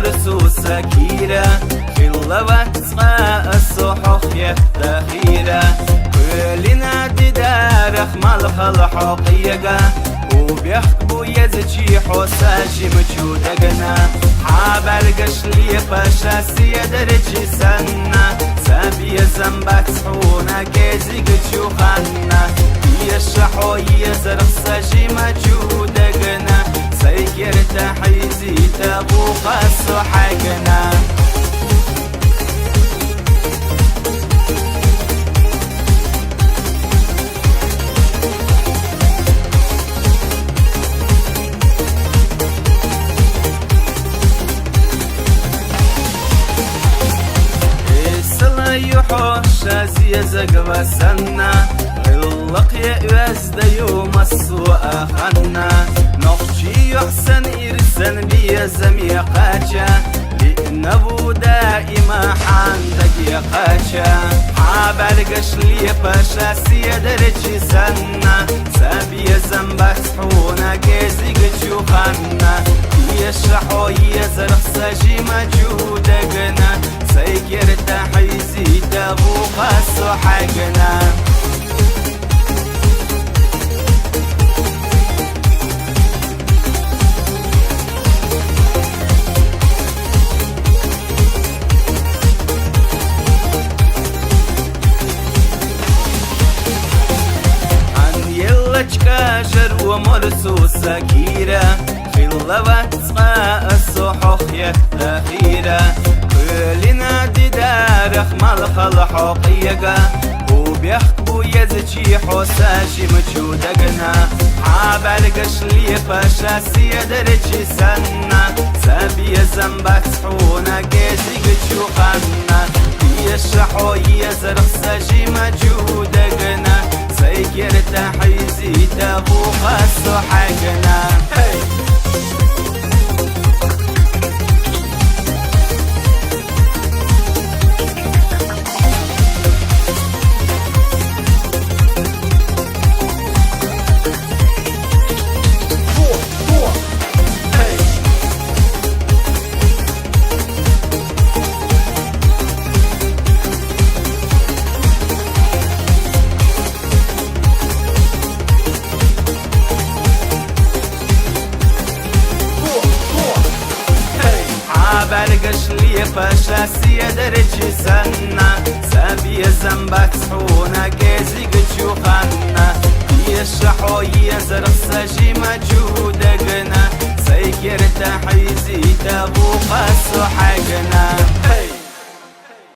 مرسوسة كيرة في اللوات الصحوخ يفتخيرة كلنا دارخ مالخ حقيقة وبيحكبوا يزجي حساجي مجودقنا حابر قشلي فشاسي درجي سنة سابي زنبات سحونا كيزي قجوخنا يشحو يزرق ساجي مجودقنا سيكر تحيزي تبوخ السحقنا يحوش زيزق وسنا غلق يأوزد يوم السوء خنا نخشي يحسن إرسن بيزم يقاجا لأنه دائما حاندق يقاجا حابر قشلي باشا سيدرجي سنا سابي زنبك سحونا كيزي قجو خنا يشحو يزرق ساجي مجودقنا سيكر تحيزي تبوخ السحقنا عن يلج كاجر ومرسوسة كيرة في اللوات الصحوخ يفتخيرة كلنا دارخ مالخ حقيقة وبيحكبوا يزجي حساجي مجودقنا حابر قشلي فشاسي درجي سنة سابي زنبات سحونا كيزي قجوخنا يشحو يزرق ساجي مجودقنا سيكر تحيزي تبوخ السحقنا برقش لي فشاسي درجي سنة سابي زنبك سحونا كيزي قجوخنا يشحو يزرق ساجي مجودقنا سيكر تحيزي تبوخ السحقنا